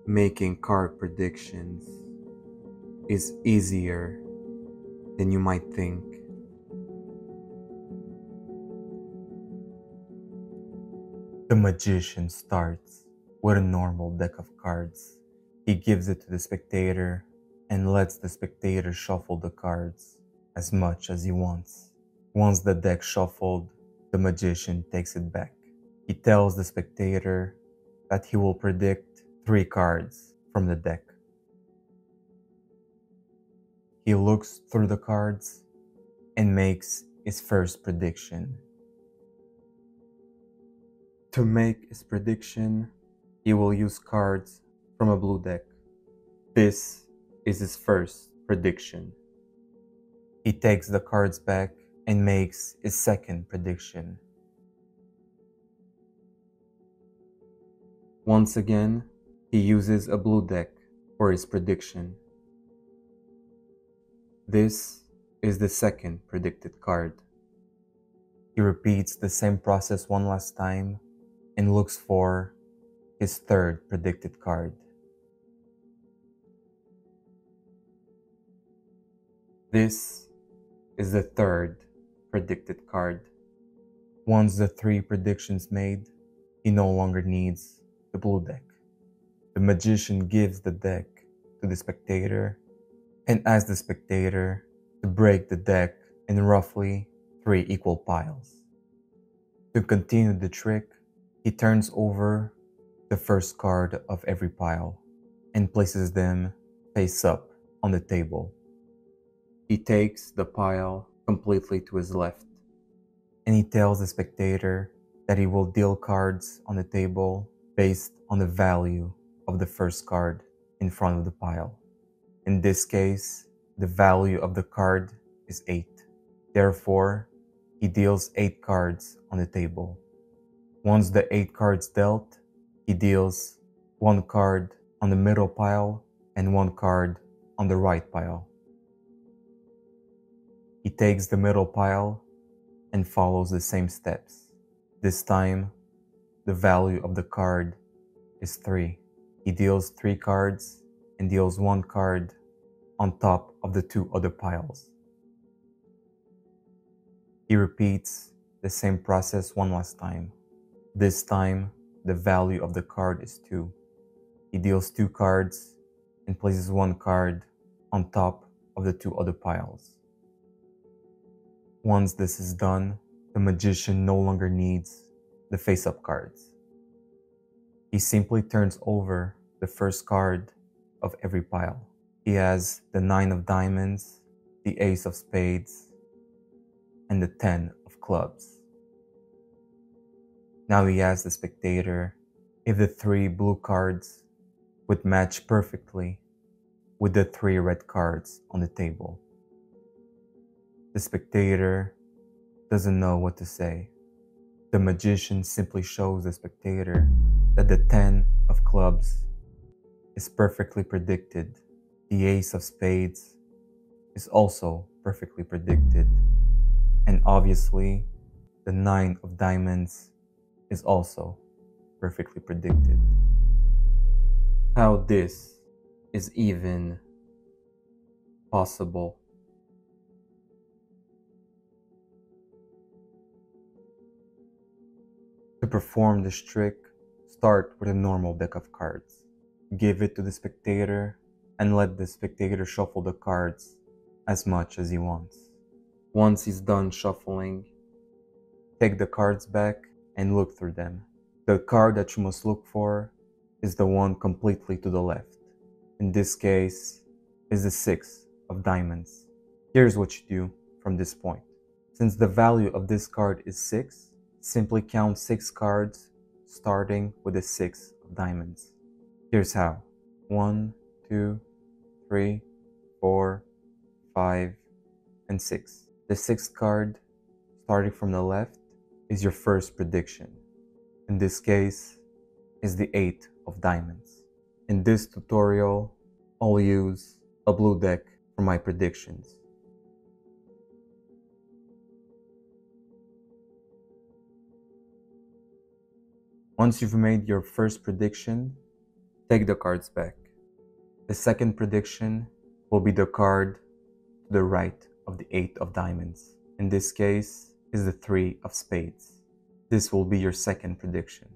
Making card predictions is easier than you might think. The magician starts with a normal deck of cards. He gives it to the spectator and lets the spectator shuffle the cards as much as he wants. Once the deck shuffled, the magician takes it back. He tells the spectator that he will predict 3 cards from the deck. He looks through the cards and makes his first prediction. To make his prediction, he will use cards from a blue deck. This is his first prediction. He takes the cards back and makes his second prediction. Once again, he uses a blue deck for his prediction. This is the second predicted card. He repeats the same process one last time and looks for his third predicted card. This is the third predicted card. Once the 3 predictions made, he no longer needs the blue deck. The magician gives the deck to the spectator and asks the spectator to break the deck in roughly 3 equal piles. To continue the trick, he turns over the first card of every pile and places them face up on the table. He takes the pile completely to his left, and he tells the spectator that he will deal cards on the table based on the value of the first card in front of the pile. In this case, the value of the card is 8. Therefore, he deals 8 cards on the table. Once the 8 cards dealt, he deals 1 card on the middle pile and 1 card on the right pile. He takes the middle pile and follows the same steps. This time, the value of the card is 3. He deals 3 cards and deals 1 card on top of the 2 other piles. He repeats the same process one last time. This time, the value of the card is 2. He deals 2 cards and places 1 card on top of the 2 other piles. Once this is done, the magician no longer needs the face-up cards. He simply turns over the first card of every pile. He has the 9 of diamonds, the ace of spades, and the 10 of clubs. Now he asks the spectator if the 3 blue cards would match perfectly with the 3 red cards on the table. The spectator doesn't know what to say. The magician simply shows the spectator that the 10 of clubs is perfectly predicted. The ace of spades is also perfectly predicted. And obviously, the 9 of diamonds is also perfectly predicted. How this is even possible? To perform this trick, start with a normal deck of cards. Give it to the spectator and let the spectator shuffle the cards as much as he wants. Once he's done shuffling, take the cards back and look through them. The card that you must look for is the one completely to the left. In this case, is the 6 of diamonds. Here's what you do from this point. Since the value of this card is 6, simply count 6 cards starting with the 6 of diamonds. Here's how. 1, 2, 3, 4, 5, and 6. The 6th card, starting from the left, is your first prediction. In this case, is the 8 of diamonds. In this tutorial, I'll use a blue deck for my predictions. Once you've made your first prediction, take the cards back. The second prediction will be the card to the right of the 8 of diamonds. In this case, is the 3 of spades. This will be your second prediction.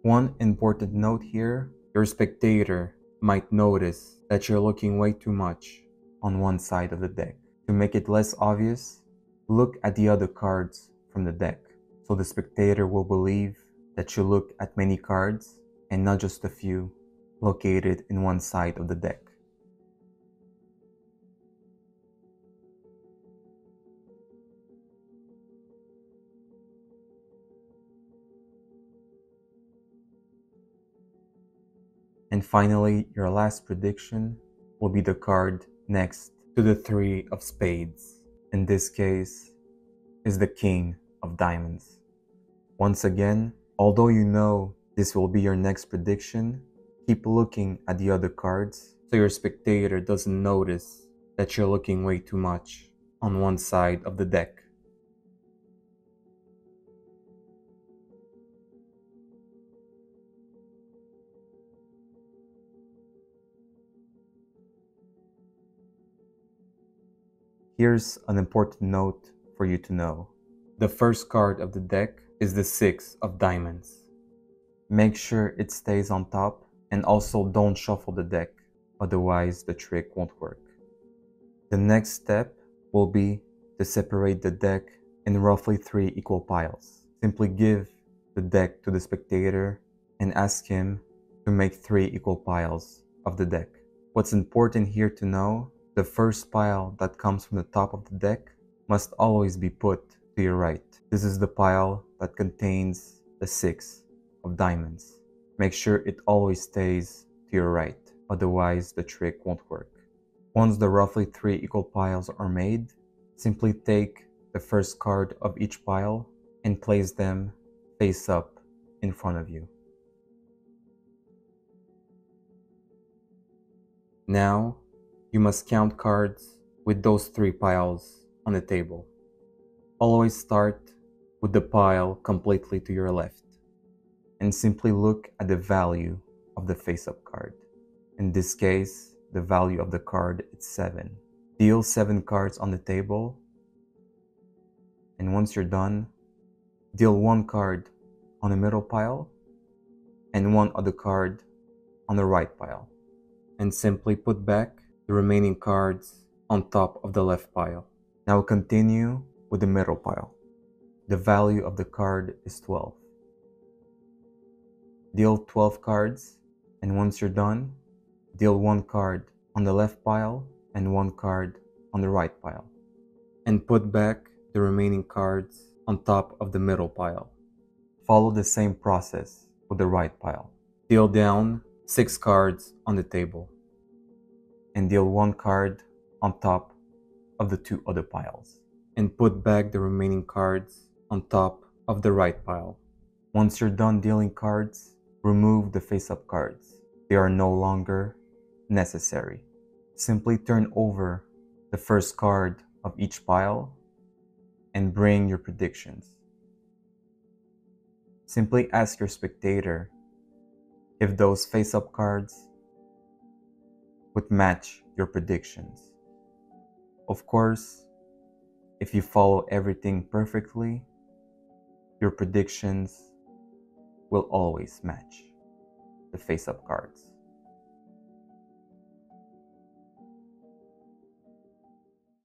One important note here, your spectator might notice that you're looking way too much on one side of the deck. To make it less obvious, look at the other cards from the deck, so the spectator will believe that you look at many cards and not just a few located in one side of the deck. And finally, your last prediction will be the card next to the 3 of spades. In this case, is the King of diamonds. Once again, although you know this will be your next prediction, keep looking at the other cards so your spectator doesn't notice that you're looking way too much on one side of the deck. Here's an important note for you to know. The first card of the deck is the 6 of diamonds. Make sure it stays on top and also don't shuffle the deck, otherwise the trick won't work. The next step will be to separate the deck in roughly 3 equal piles. Simply give the deck to the spectator and ask him to make 3 equal piles of the deck. What's important here to know, the first pile that comes from the top of the deck must always be put to your right. This is the pile that contains the 6 of diamonds. Make sure it always stays to your right, otherwise the trick won't work. Once the roughly 3 equal piles are made, simply take the first card of each pile and place them face up in front of you. Now, you must count cards with those 3 piles on the table. Always start with the pile completely to your left and simply look at the value of the face-up card. In this case, the value of the card is 7. Deal 7 cards on the table, and once you're done, deal 1 card on the middle pile and 1 other card on the right pile, and simply put back the remaining cards on top of the left pile. Now continue with the middle pile. The value of the card is 12. Deal 12 cards, and once you're done, deal 1 card on the left pile and 1 card on the right pile, and put back the remaining cards on top of the middle pile. Follow the same process with the right pile. Deal down 6 cards on the table and deal 1 card on top of the 2 other piles, and put back the remaining cards on top of the right pile. Once you're done dealing cards, remove the face-up cards. They are no longer necessary. Simply turn over the first card of each pile and bring your predictions. Simply ask your spectator if those face-up cards would match your predictions. Of course, if you follow everything perfectly, your predictions will always match the face-up cards.